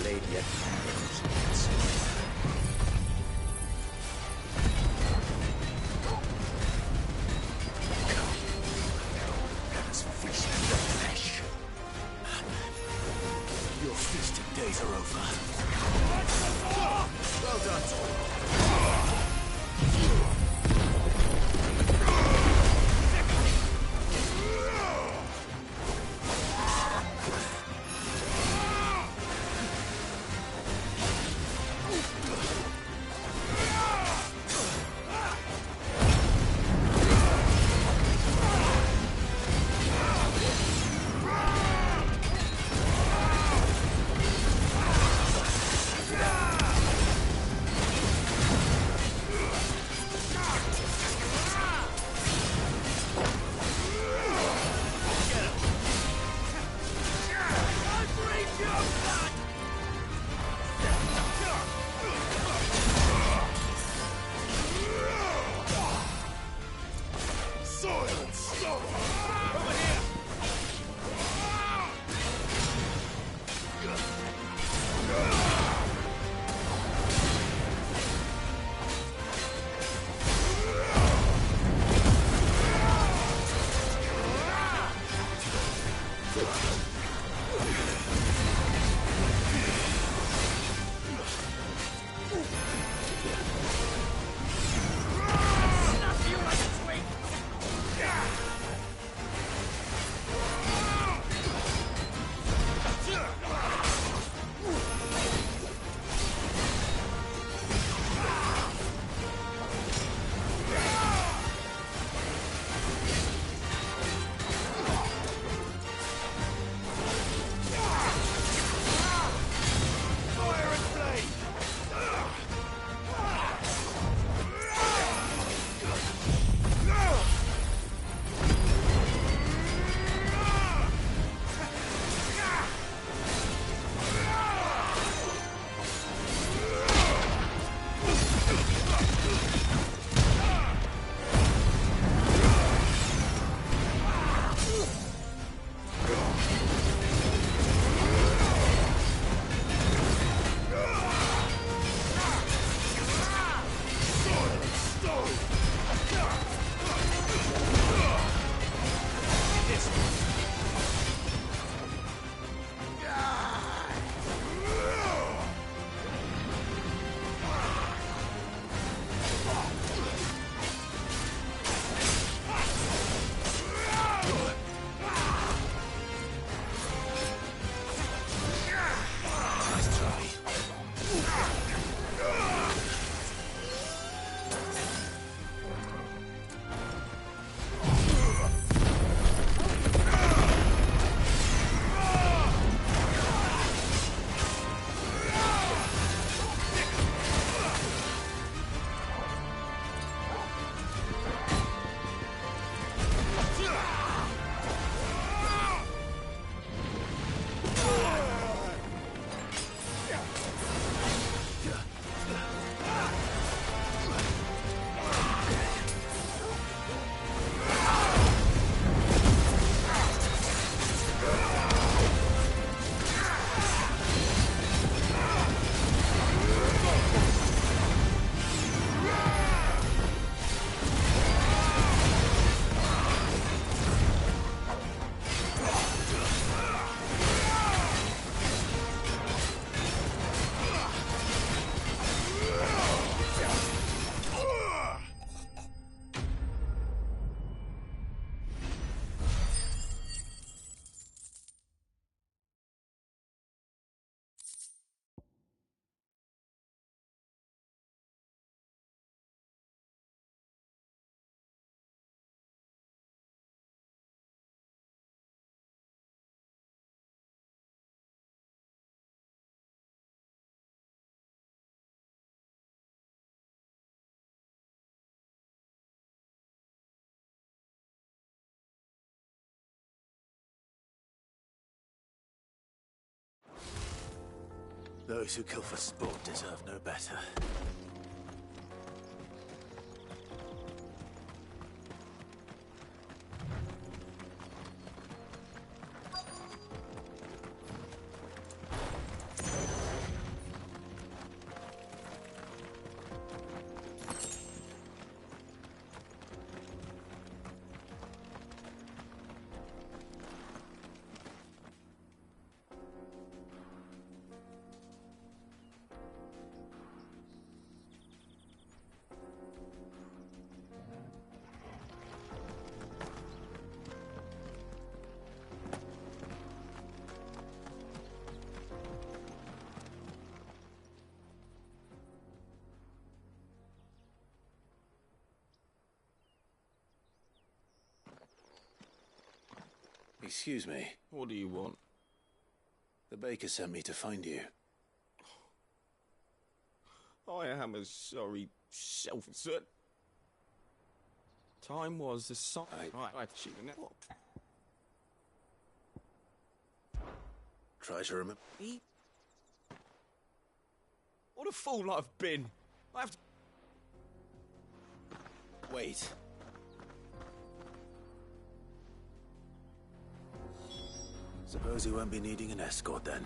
blade yet handles its let us feast the flesh. Your feasting days are over. Well done. Those who kill for sport deserve no better. Excuse me. What do you want? The baker sent me to find you. I am a sorry self-cert. Time was the song. Right, shoot him. What? Try to remember. What a fool I've been. I have to... Wait. Suppose you won't be needing an escort then.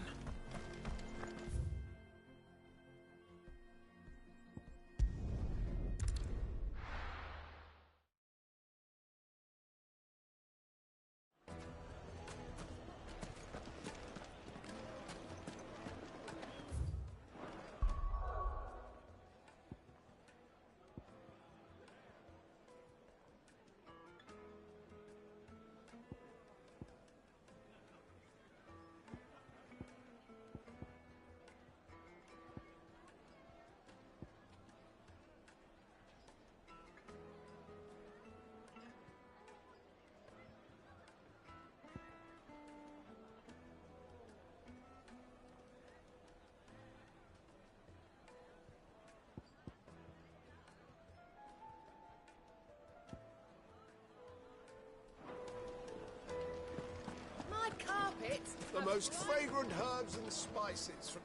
The most fragrant herbs and spices from...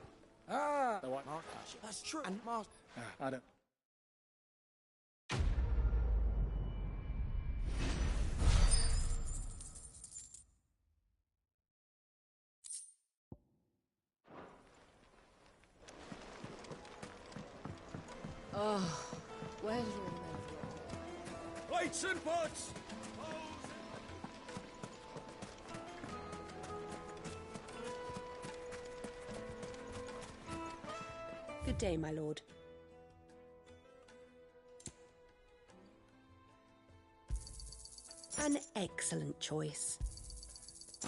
The white mark. That's true. And Mark... I don't... Oh, where did all the men go? Plates and pots! Good day, my lord. An excellent choice.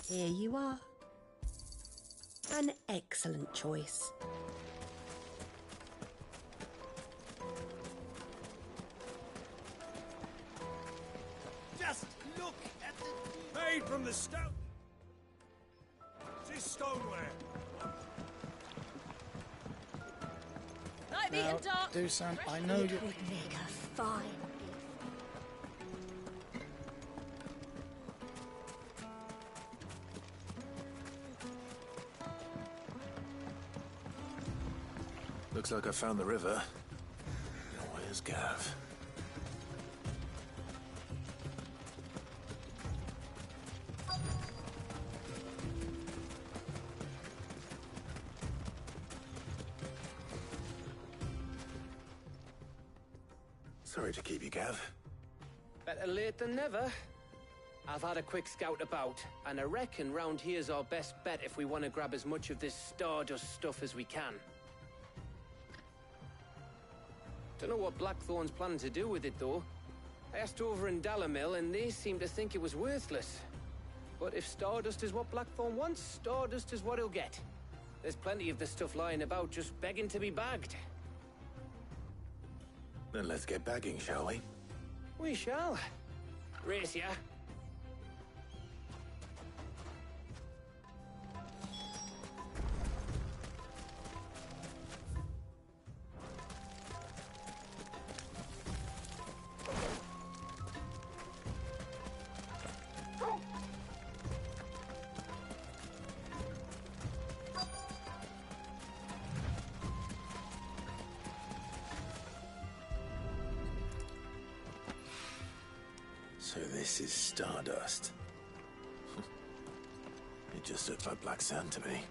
Here you are. An excellent choice. Just look at the... Made from the stone. This stoneware. Night beat and dark. Do son, I know you... Good vigour, fine. Looks like I found the river. Now where's Gav? Sorry to keep you, Gav. Better late than never. I've had a quick scout about, and I reckon round here's our best bet if we want to grab as much of this Stardust stuff as we can. Don't know what Blackthorn's planning to do with it, though. I asked over in Dalamil, and they seem to think it was worthless. But if Stardust is what Blackthorn wants, Stardust is what he'll get. There's plenty of the stuff lying about, just begging to be bagged. Then let's get bagging, shall we? We shall. Race ya. So this is Stardust. It just looked like black sand to me.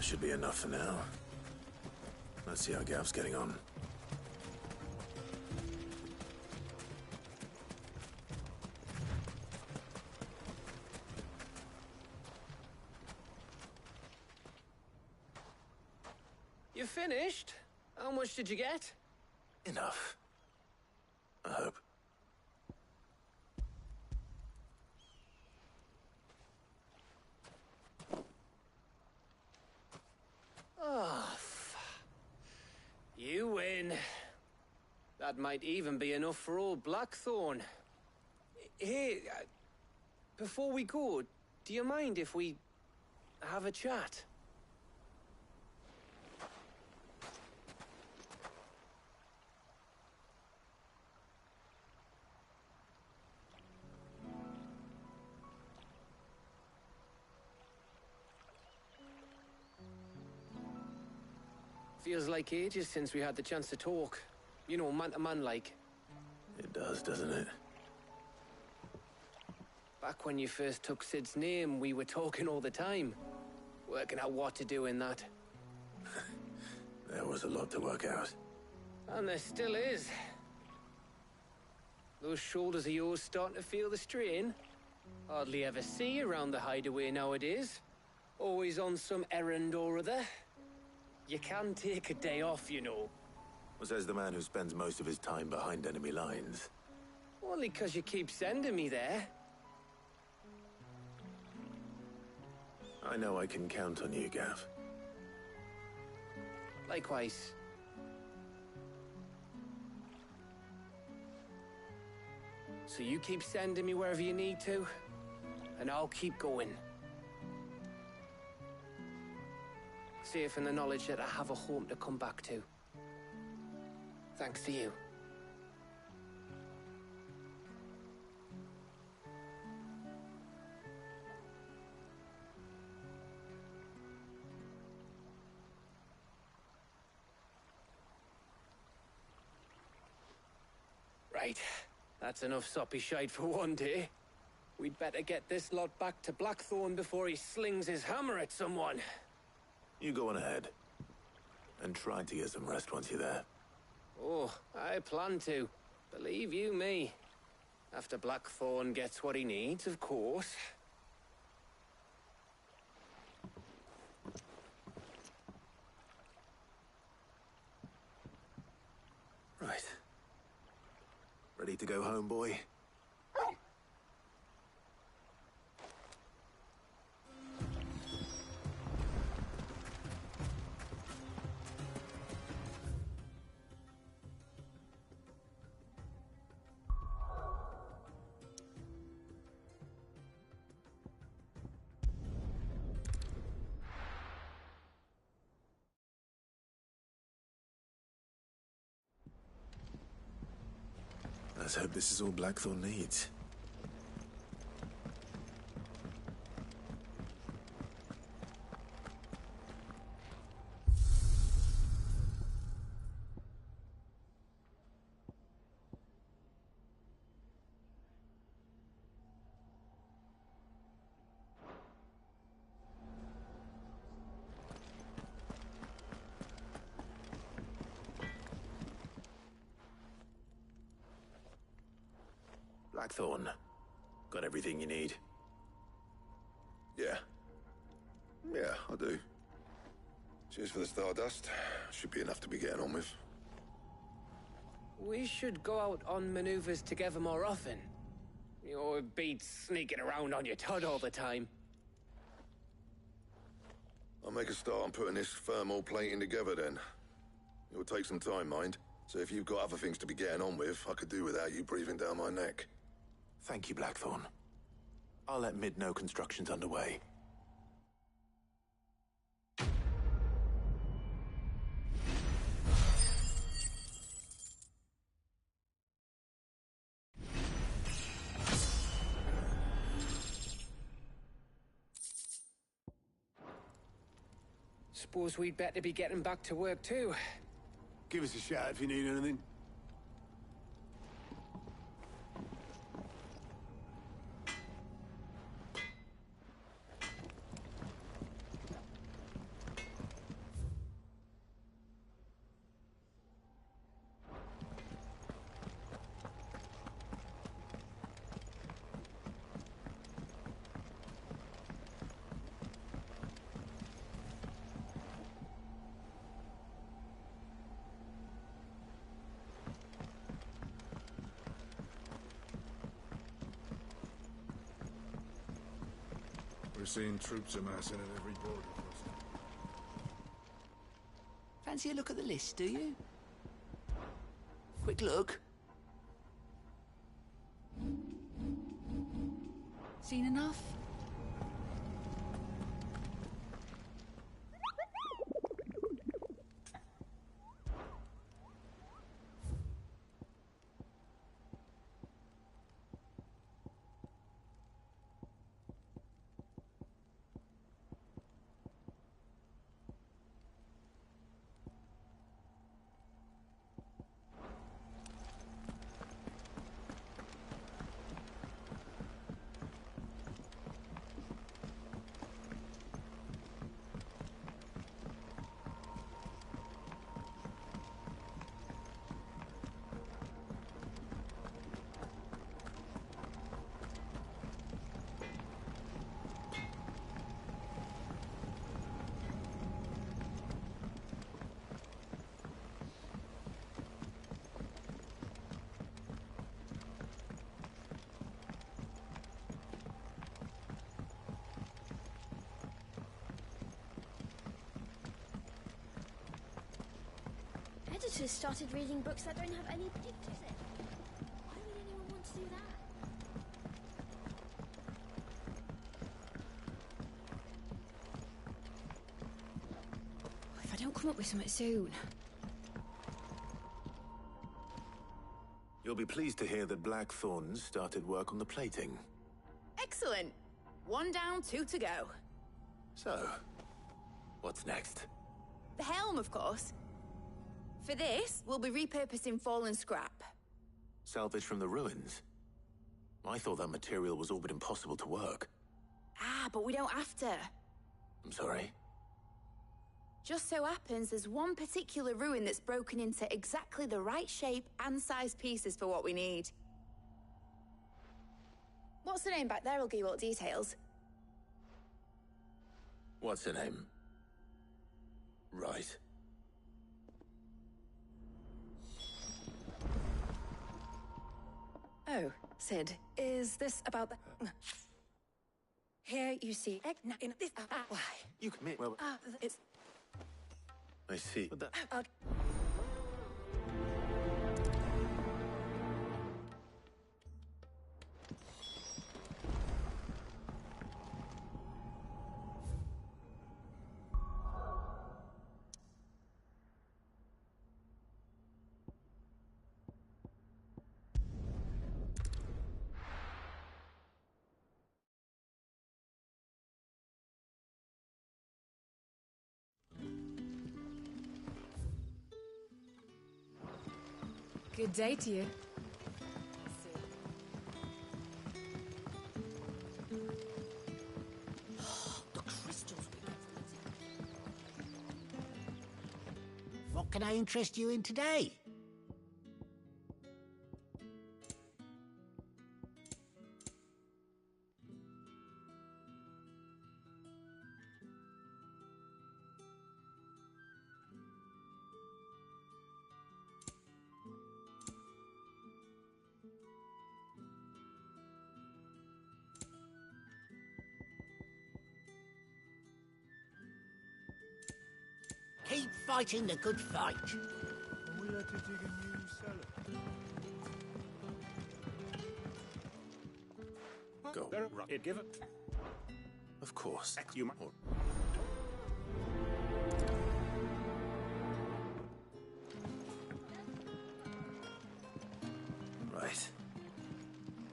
should be enough for now. Let's see how Gav's getting on. You finished? How much did you get? Enough. I hope. Oh, you win. That might even be enough for old Blackthorn. Hey, before we go, do you mind if we have a chat? Feels like ages since we had the chance to talk. You know, man to man like. It does, doesn't it? Back when you first took Sid's name, we were talking all the time. Working out what to do in that. There was a lot to work out. And there still is. Those shoulders of yours starting to feel the strain. Hardly ever see you around the hideaway nowadays. Always on some errand or other. You can take a day off, you know. Says the man who spends most of his time behind enemy lines. Only 'cause you keep sending me there. I know I can count on you, Gav. Likewise. So you keep sending me wherever you need to, and I'll keep going. Safe in the knowledge that I have a home to come back to. Thanks to you. Right. That's enough soppy shite for one day. We'd better get this lot back to Blackthorn before he slings his hammer at someone. You go on ahead. And try to get some rest once you're there. Oh, I plan to. Believe you me. After Blackthorn gets what he needs, of course. Right. Ready to go home, boy? Let's hope this is all Blackthorn needs. Blackthorn, got everything you need? Yeah. Yeah, I do. Cheers for the Stardust. Should be enough to be getting on with. We should go out on maneuvers together more often. You know, it beats sneaking around on your Todd all the time. I'll make a start on putting this thermal plating together then. It will take some time, mind. So if you've got other things to be getting on with, I could do without you breathing down my neck. Thank you, Blackthorn. I'll let Mid know construction's underway. Suppose we'd better be getting back to work too. Give us a shout if you need anything. to seeing troops amassing at every border crossing. Fancy a look at the list, do you? Quick look. Seen enough? Editors started reading books that don't have any pictures in. Why would anyone want to do that? If I don't come up with something soon. You'll be pleased to hear that Blackthorn started work on the plating. Excellent. 1 down, 2 to go. So, what's next? The helm, of course. For this, we'll be repurposing fallen scrap. Salvage from the ruins? I thought that material was all but impossible to work. Ah, but we don't have to. I'm sorry? Just so happens there's one particular ruin that's broken into exactly the right shape and size pieces for what we need. What's the name back there? I'll give you all the details. What's her name? Right. Oh, Sid, is this about the... Here you see... in this... Why? You commit. Well, It's... I see. But that... Good day to you. The crystals. What can I interest you in today? Keep fighting the good fight. We had to dig a new cellar. Go. Right. Give it. Of course. You might. Right.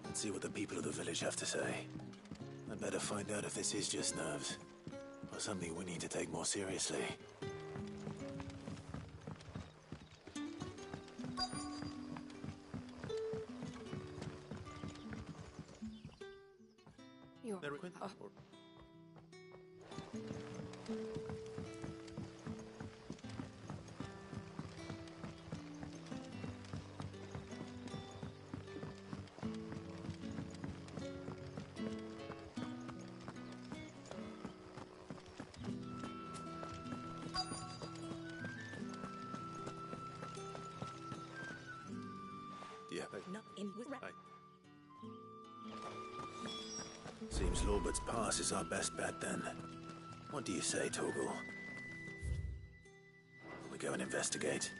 Let's see what the people of the village have to say. I'd better find out if this is just nerves, or something we need to take more seriously. You're... Yeah. Not in... Seems Lorbert's Pass is our best bet, then. What do you say, Torgal? We go and investigate.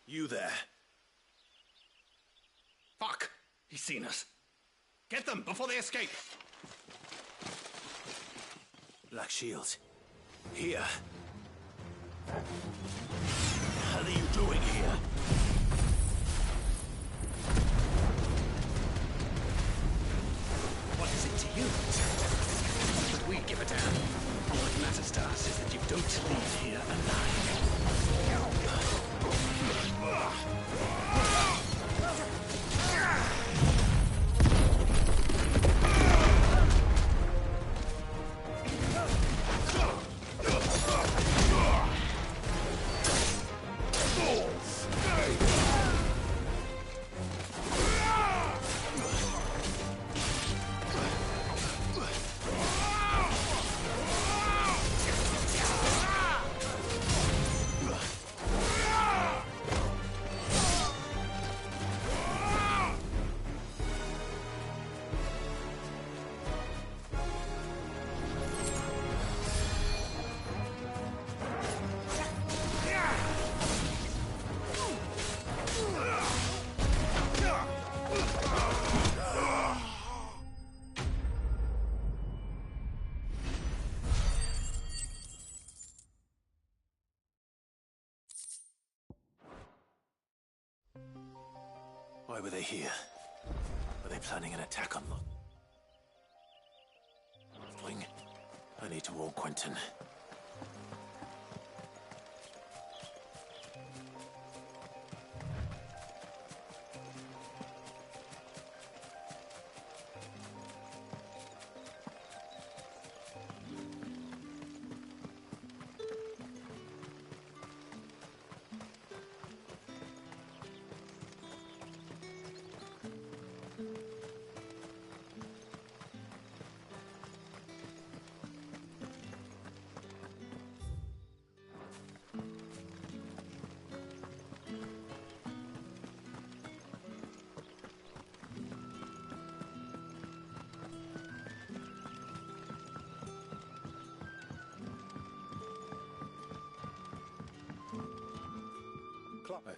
You there. Fuck! He's seen us. Get them before they escape! Black Shield. Here. What the hell are you doing here? What is it to you? But we give a damn. What matters to us is that you don't leave here alive. Why were they here? Were they planning an attack on Wing? I need to warn Quentin.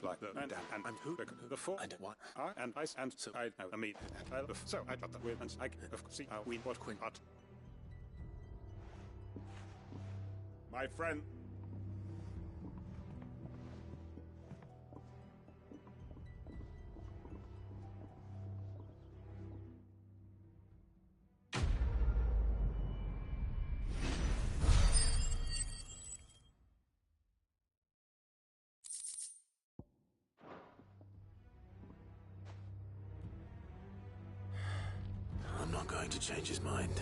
Like the and I'm who the four And what? And I and so I know I mean so I got the with and I see how we what Quinn but my friend. I'm not going to change his mind.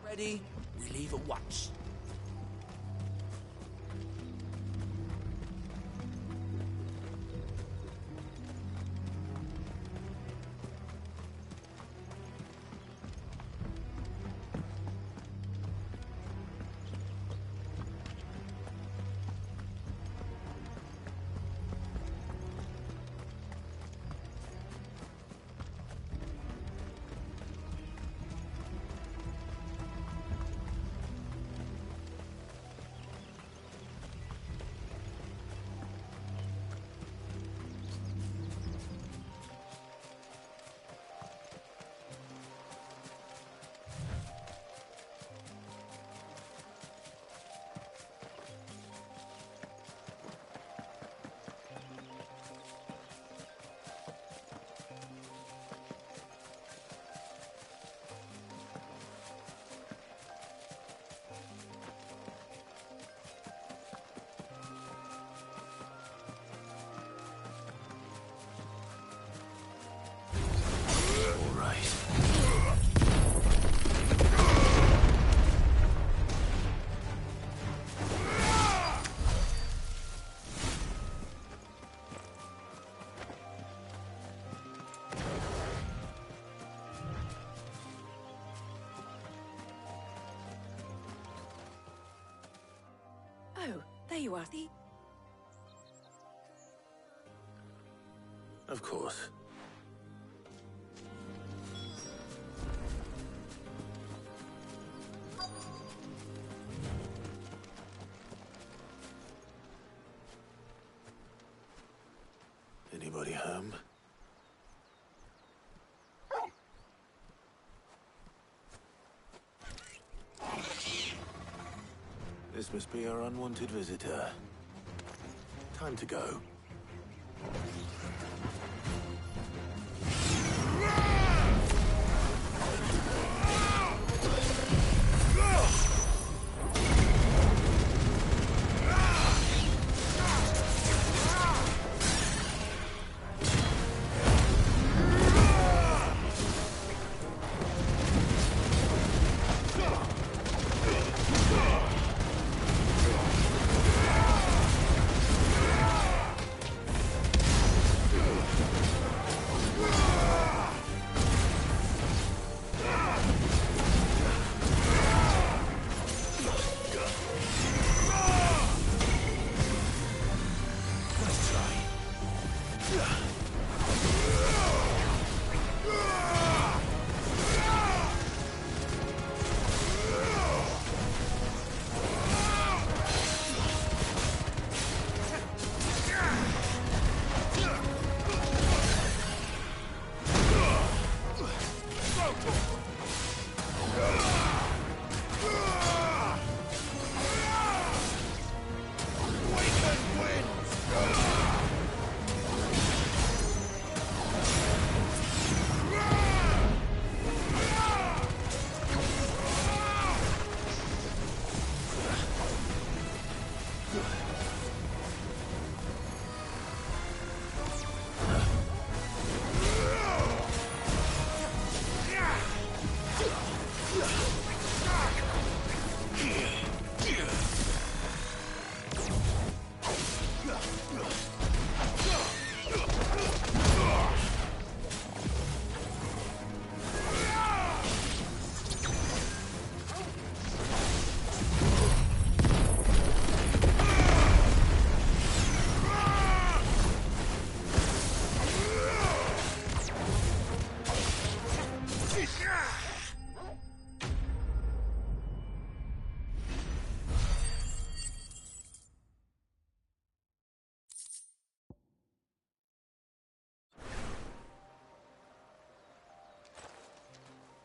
Ready? We leave at once. There you are. Of course. Anybody home? This must be our unwanted visitor. Time to go.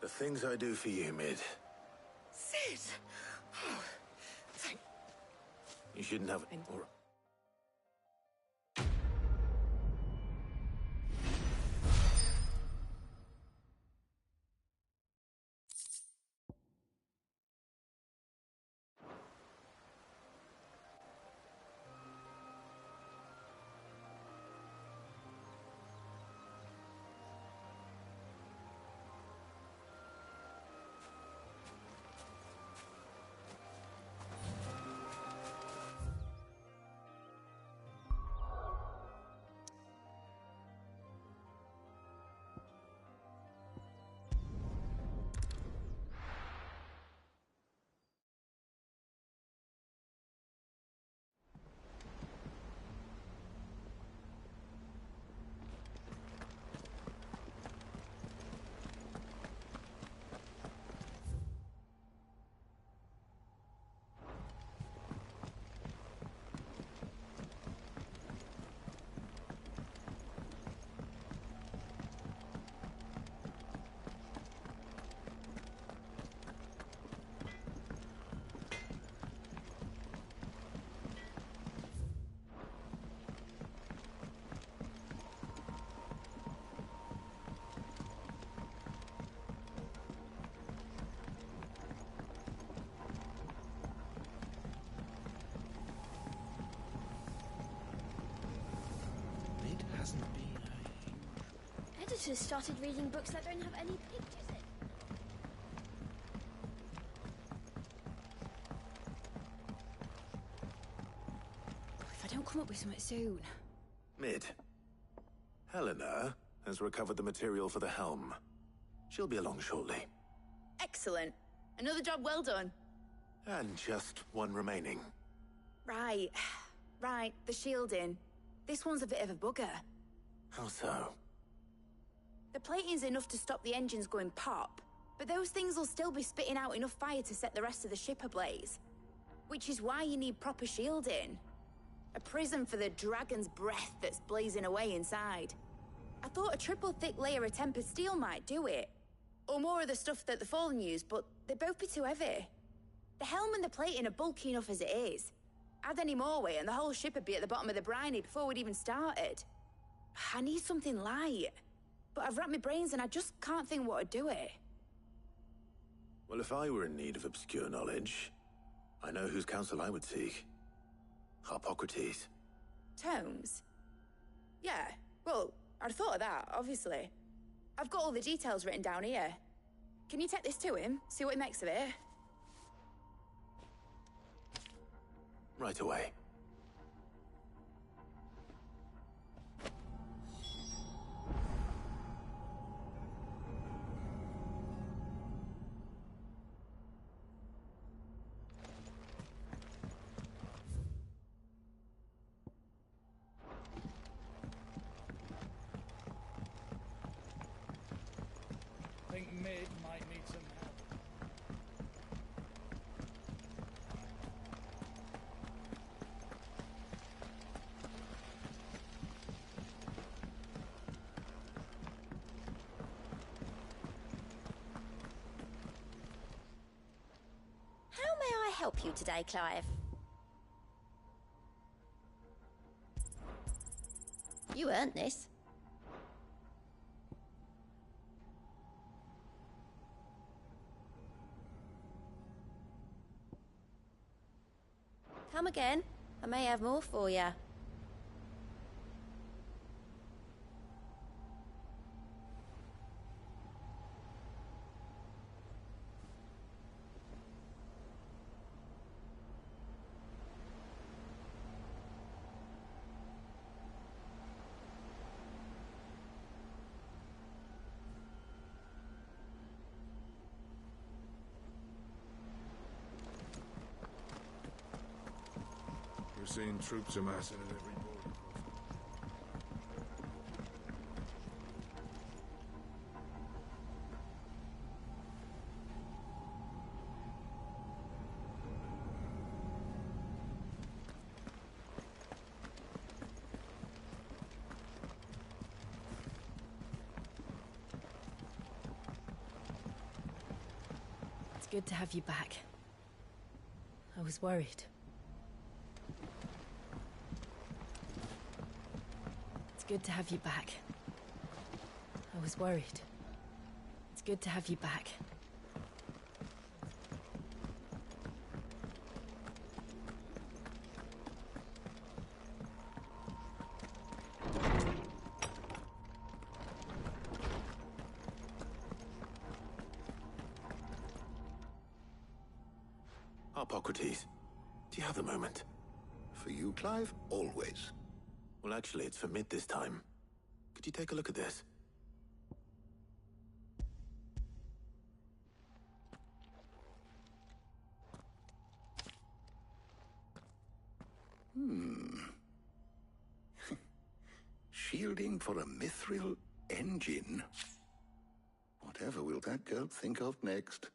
The things I do for you, Mid. Sid! Oh, thank... You shouldn't have... Or... Editors started reading books that don't have any pictures in. If I don't come up with something soon... Mid. Helena has recovered the material for the helm. She'll be along shortly. Excellent. Another job well done. And just one remaining. Right. Right, the shielding. This one's a bit of a bugger. How so? The plating's enough to stop the engines going pop, but those things will still be spitting out enough fire to set the rest of the ship ablaze. Which is why you need proper shielding. A prison for the dragon's breath that's blazing away inside. I thought a triple thick layer of tempered steel might do it. Or more of the stuff that the Fallen use, but they'd both be too heavy. The helm and the plating are bulky enough as it is. Add any more weight and the whole ship would be at the bottom of the briny before we'd even started. I need something light. But I've racked my brains and I just can't think what would do it. Well, if I were in need of obscure knowledge, I know whose counsel I would seek. Harpocrates. Tomes? Yeah, well, I'd thought of that, obviously. I've got all the details written down here. Can you take this to him, see what he makes of it? Right away. I think Mid might need some help. How may I help you today, Clive? You earned this. Come again. I may have more for you. We're seeing troops amassing at every border crossing. It's good to have you back. I was worried. It's good to have you back. I was worried. It's good to have you back. Harpocrates, do you have a moment? For you, Clive? Always. Well, actually, it's for Mid this time. Could you take a look at this? Shielding for a mithril engine? Whatever will that girl think of next?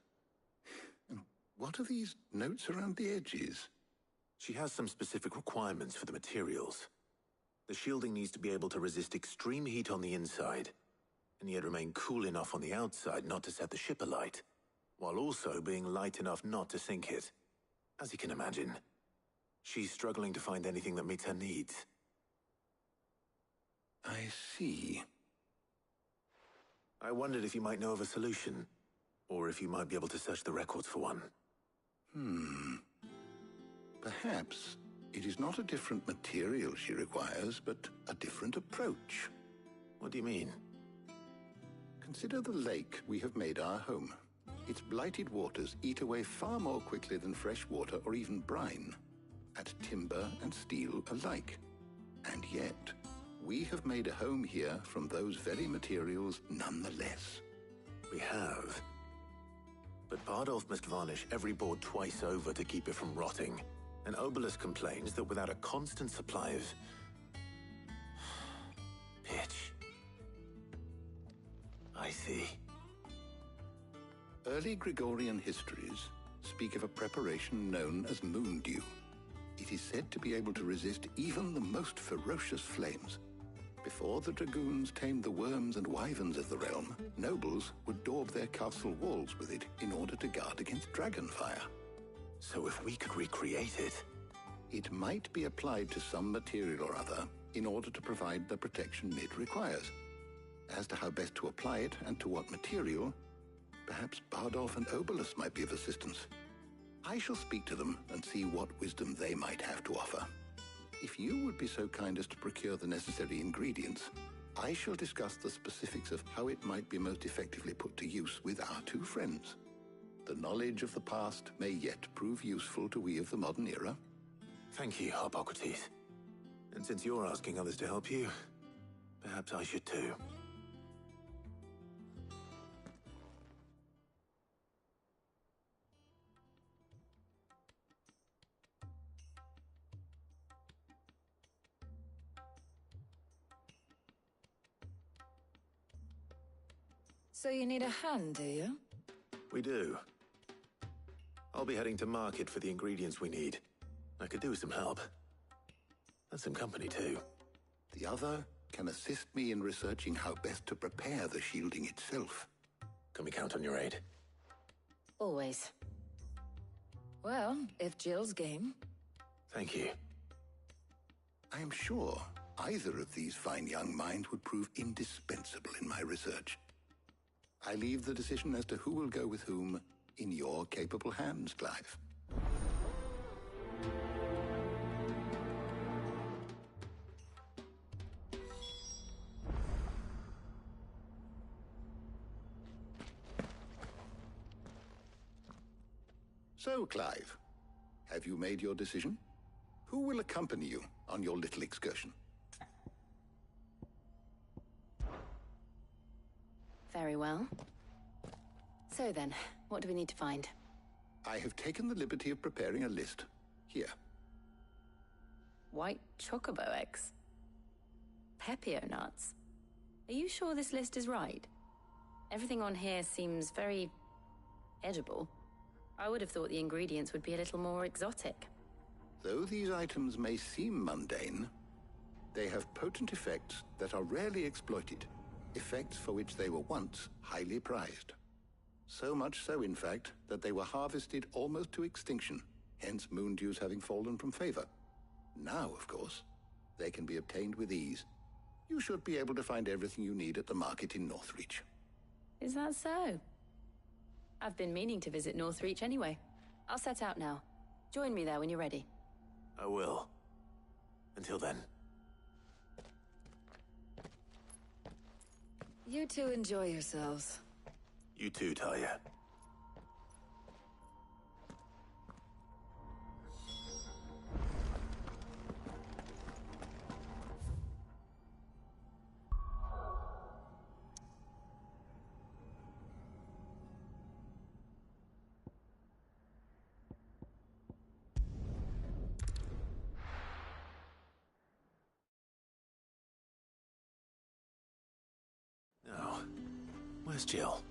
And what are these notes around the edges? She has some specific requirements for the materials. The shielding needs to be able to resist extreme heat on the inside, and yet remain cool enough on the outside not to set the ship alight, while also being light enough not to sink it. As you can imagine, she's struggling to find anything that meets her needs. I see. I wondered if you might know of a solution, or if you might be able to search the records for one. Perhaps it is not a different material she requires, but a different approach. What do you mean? Consider the lake we have made our home. Its blighted waters eat away far more quickly than fresh water or even brine, at timber and steel alike. And yet, we have made a home here from those very materials nonetheless. We have. But Bardolph must varnish every board twice over to keep it from rotting. An obelisk complains that without a constant supply of pitch. I see. Early Gregorian histories speak of a preparation known as moon dew. It is said to be able to resist even the most ferocious flames. Before the dragoons tamed the worms and wyverns of the realm, nobles would daub their castle walls with it in order to guard against dragon fire. So if we could recreate it... It might be applied to some material or other in order to provide the protection it requires. As to how best to apply it and to what material, perhaps Bardolph and Obolus might be of assistance. I shall speak to them and see what wisdom they might have to offer. If you would be so kind as to procure the necessary ingredients, I shall discuss the specifics of how it might be most effectively put to use with our two friends. The knowledge of the past may yet prove useful to we of the modern era. Thank you, Hippocrates. And since you're asking others to help you, perhaps I should too. So you need a hand, do you? We do. I'll be heading to market for the ingredients we need. I could do with some help. And some company, too. The other can assist me in researching how best to prepare the shielding itself. Can we count on your aid? Always. Well, if Jill's game. Thank you. I am sure either of these fine young minds would prove indispensable in my research. I leave the decision as to who will go with whom in your capable hands, Clive. So, Clive, have you made your decision? Who will accompany you on your little excursion? Very well. So then, what do we need to find? I have taken the liberty of preparing a list. Here. White chocobo eggs. Pepio nuts. Are you sure this list is right? Everything on here seems very edible. I would have thought the ingredients would be a little more exotic. Though these items may seem mundane, they have potent effects that are rarely exploited, effects for which they were once highly prized. So much so, in fact, that they were harvested almost to extinction, hence moon dews having fallen from favor. Now, of course, they can be obtained with ease. You should be able to find everything you need at the market in Northreach. Is that so? I've been meaning to visit Northreach anyway. I'll set out now. Join me there when you're ready. I will. Until then. You two enjoy yourselves. You too, Talia. Now, where's Jill?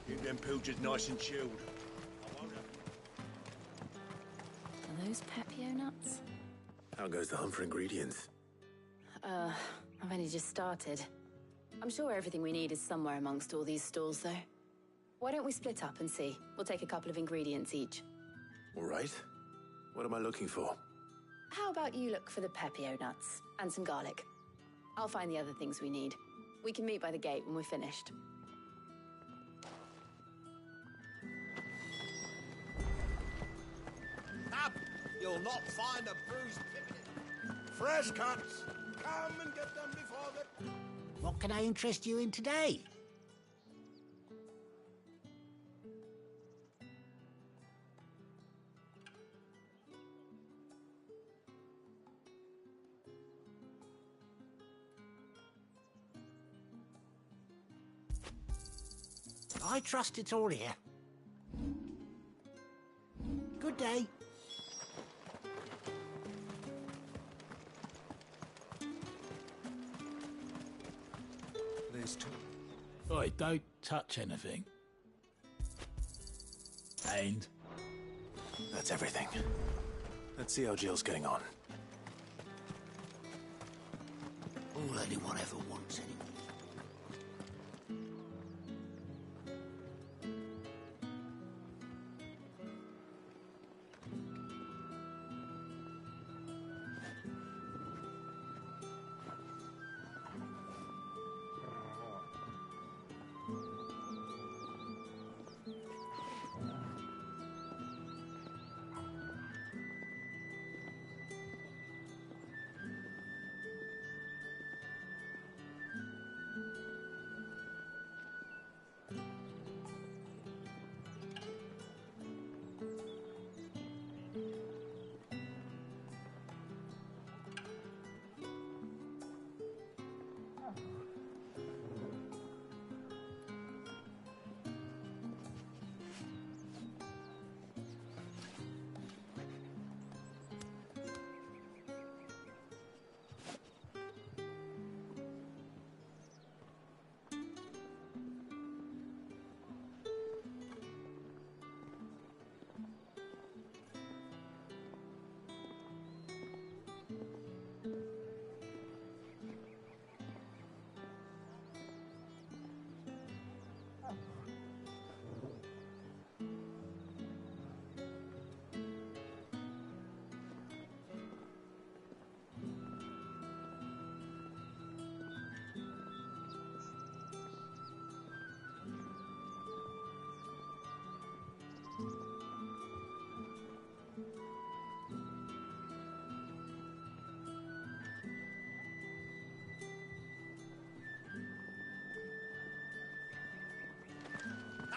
Keep them pilgers nice and chilled. Are those Pepio nuts? How goes the hunt for ingredients? I've only just started. I'm sure everything we need is somewhere amongst all these stalls, though. Why don't we split up and see? We'll take a couple of ingredients each. All right. What am I looking for? How about you look for the Pepio nuts and some garlic? I'll find the other things we need. We can meet by the gate when we're finished. Up! You'll not find a bruised pippin. Fresh cuts! Come and get them before the... What can I interest you in today? I trust it's all here. Good day. There's two. Oi, don't touch anything. And? That's everything. Let's see how Jill's getting on. All anyone ever wants, anyway.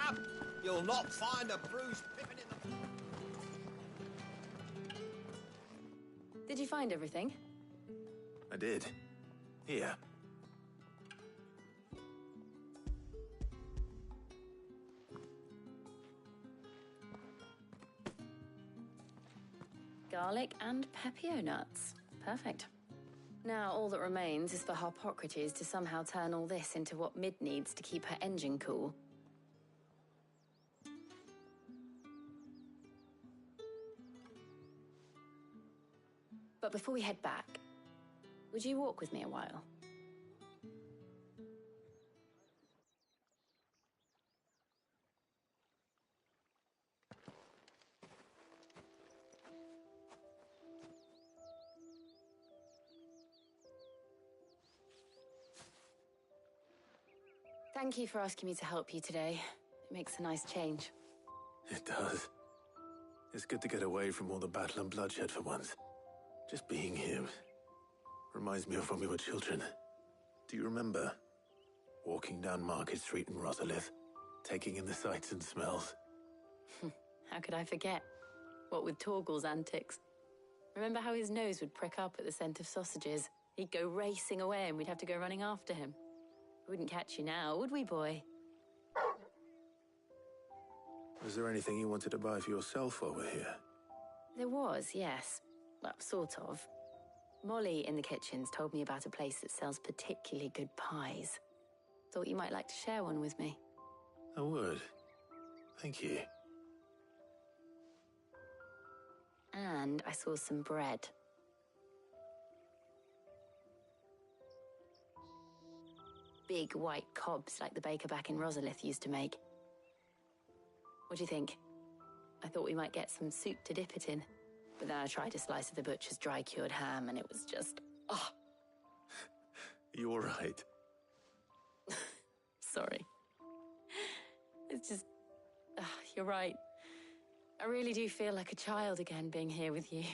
Up! You'll not find a bruised pippin in the... Did you find everything? I did. Here. Garlic and pepio nuts. Perfect. Now all that remains is for Harpocrates to somehow turn all this into what Mid needs to keep her engine cool. But before we head back, would you walk with me a while? Thank you for asking me to help you today. It makes a nice change. It does. It's good to get away from all the battle and bloodshed for once. Just being here reminds me of when we were children. Do you remember? Walking down Market Street in Rosalith, taking in the sights and smells. How could I forget? What with Torgal's antics. Remember how his nose would prick up at the scent of sausages? He'd go racing away and we'd have to go running after him. We wouldn't catch you now, would we, boy? Was there anything you wanted to buy for yourself while we're here? There was, yes. Well, sort of. Molly in the kitchens told me about a place that sells particularly good pies. Thought you might like to share one with me. I would. Thank you. And I saw some bread. Big white cobs like the baker back in Rosalith used to make. What do you think? I thought we might get some soup to dip it in. But then I tried a slice of the butcher's dry-cured ham and it was just... oh! You all right? Sorry. It's just... you're right. I really do feel like a child again being here with you.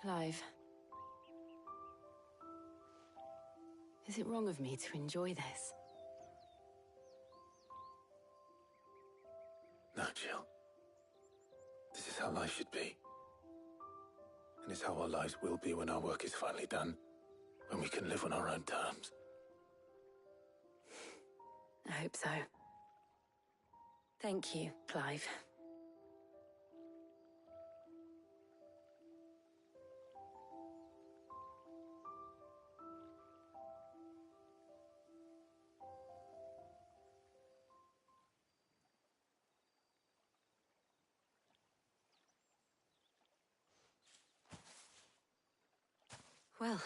Clive. Is it wrong of me to enjoy this? No, Jill. This is how life should be. And it's how our lives will be when our work is finally done. when we can live on our own terms. I hope so. Thank you, Clive. Well,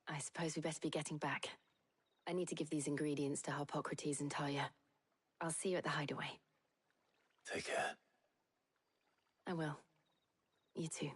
I suppose we better be getting back. I need to give these ingredients to Harpocrates and Talia. I'll see you at the hideaway. Take care. I will. You too.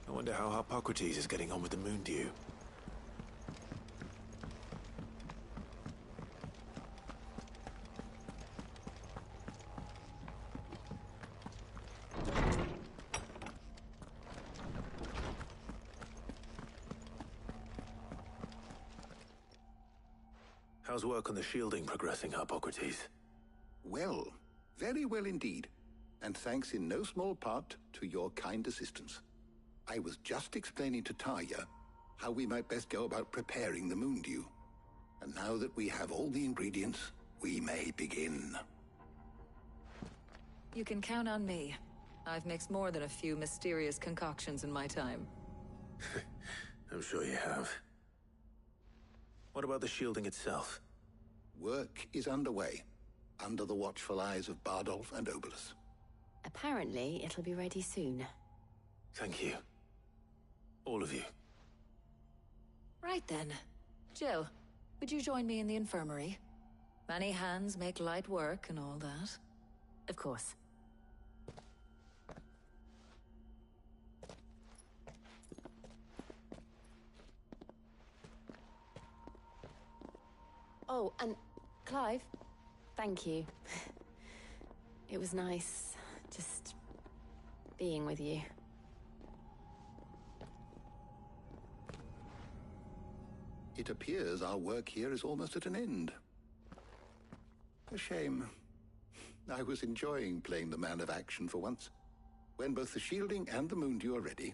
I wonder how Harpocrates is getting on with the moon dew. How's work on the shielding progressing, Harpocrates? Well, very well indeed. And thanks in no small part to your kind assistance. I was just explaining to Talia how we might best go about preparing the moon dew. And now that we have all the ingredients, we may begin. You can count on me. I've mixed more than a few mysterious concoctions in my time. I'm sure you have. What about the shielding itself? Work is underway, under the watchful eyes of Bardolph and Obolus. Apparently, it'll be ready soon. Thank you. All of you. Right then. Jill, would you join me in the infirmary? Many hands make light work and all that. Of course. Oh, and Clive, thank you. It was nice just being with you. It appears our work here is almost at an end. A shame. I was enjoying playing the man of action for once. When both the shielding and the moon dew are ready,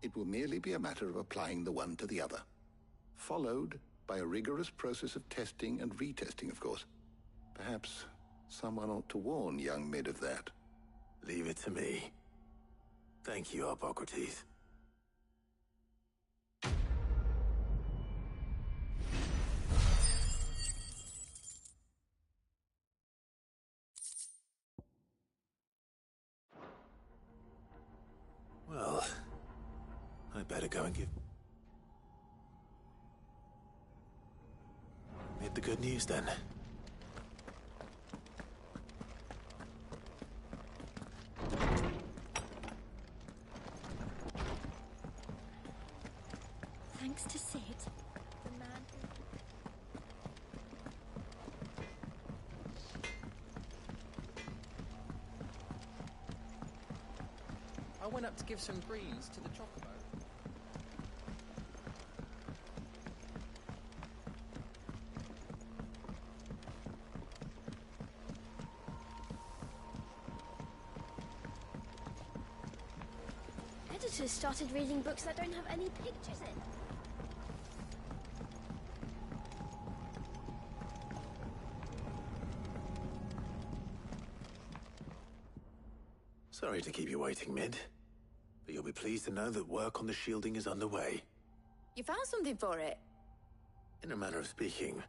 it will merely be a matter of applying the one to the other. Followed by a rigorous process of testing and retesting, of course. Perhaps someone ought to warn young Mid of that. Leave it to me. Thank you, Harpocrates. Well, I better go and give Mid the good news then. Thanks to Sid, the man I went up to give some greens to the chocobo. Editors started reading books that don't have any pictures in. Sorry to keep you waiting, Mid. But you'll be pleased to know that work on the shielding is underway. You found something for it? In a manner of speaking,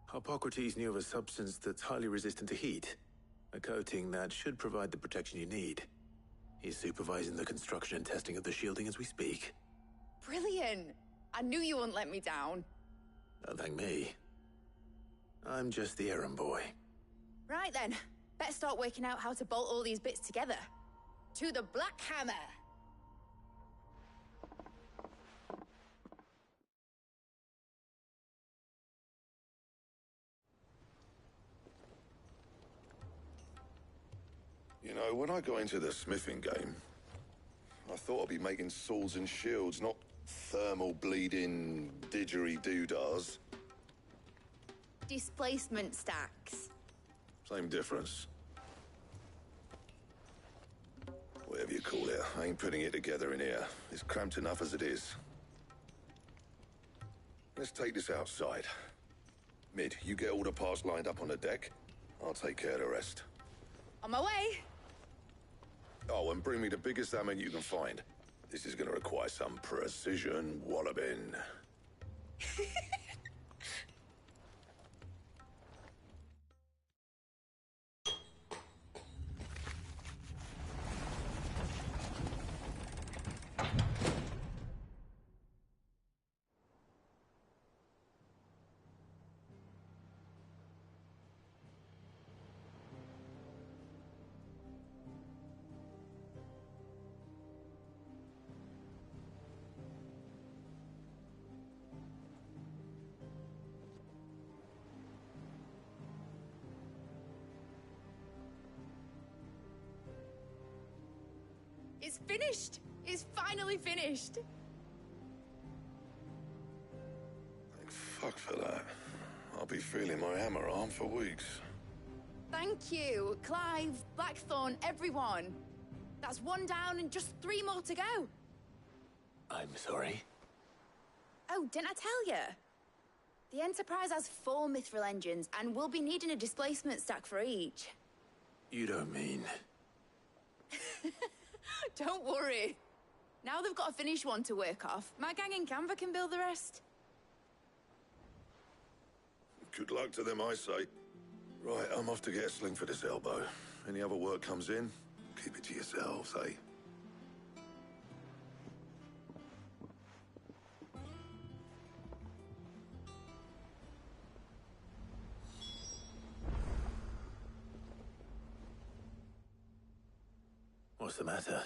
Harpocrates knew of a substance that's highly resistant to heat. A coating that should provide the protection you need. He's supervising the construction and testing of the shielding as we speak. Brilliant! I knew you wouldn't let me down. Don't thank me. I'm just the errand boy. Right then, better start working out how to bolt all these bits together. To the Black Hammer! You know, when I got into the smithing game, I thought I'd be making swords and shields, not thermal bleeding didgeridoo-dahs. Displacement stacks. Same difference. Whatever you call it, I ain't putting it together in here. It's cramped enough as it is. Let's take this outside. Mid, you get all the parts lined up on the deck. I'll take care of the rest. On my way! Oh, and bring me the biggest hammer you can find. This is gonna require some precision walloping. It's finished! It's finally finished! Thank fuck for that. I'll be feeling my hammer arm for weeks. Thank you, Clive, Blackthorn, everyone. That's one down and just 3 more to go. I'm sorry. Oh, didn't I tell you? The Enterprise has 4 mithril engines, and we'll be needing a displacement stack for each. You don't mean... Don't worry. Now they've got a finished one to work off. My gang in Canva can build the rest. Good luck to them, I say. Right, I'm off to get a sling for this elbow. Any other work comes in, keep it to yourselves, eh? What's the matter?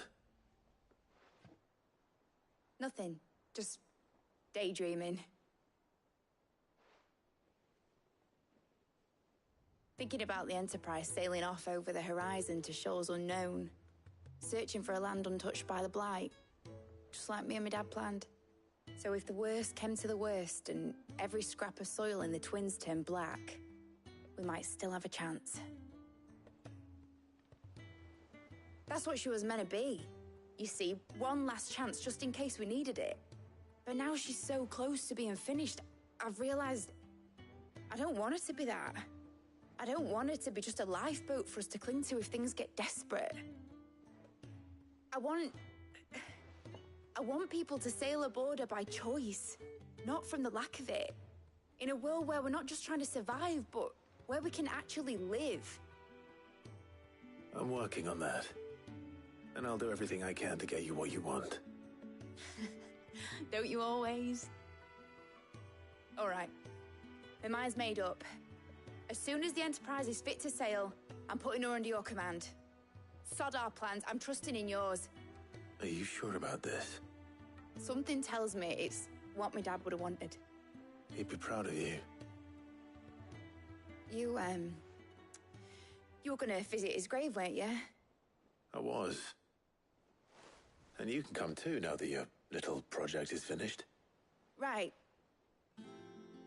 Nothing. Just daydreaming. Thinking about the Enterprise sailing off over the horizon to shores unknown. Searching for a land untouched by the Blight. Just like me and my dad planned. So if the worst came to the worst and every scrap of soil in the Twins turned black, we might still have a chance. That's what she was meant to be. You see, one last chance just in case we needed it. But now she's so close to being finished, I've realized I don't want her to be that. I don't want her to be just a lifeboat for us to cling to if things get desperate. I want people to sail aboard her by choice, not from the lack of it. In a world where we're not just trying to survive, but where we can actually live. I'm working on that. And I'll do everything I can to get you what you want. Don't you always? All right. My mind's made up. As soon as the Enterprise is fit to sail, I'm putting her under your command. Sod our plans, I'm trusting in yours. Are you sure about this? Something tells me it's what my dad would have wanted. He'd be proud of you. You were gonna visit his grave, weren't you? I was. And you can come too now that your little project is finished. Right.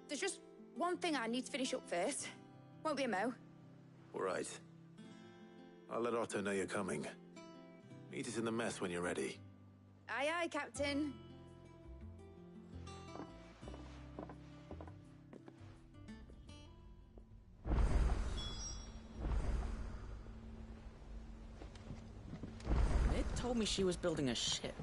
There's just one thing I need to finish up first. Won't be a mo. All right. I'll let Otto know you're coming. Meet us in the mess when you're ready. Aye, aye, Captain. Nick told me she was building a ship.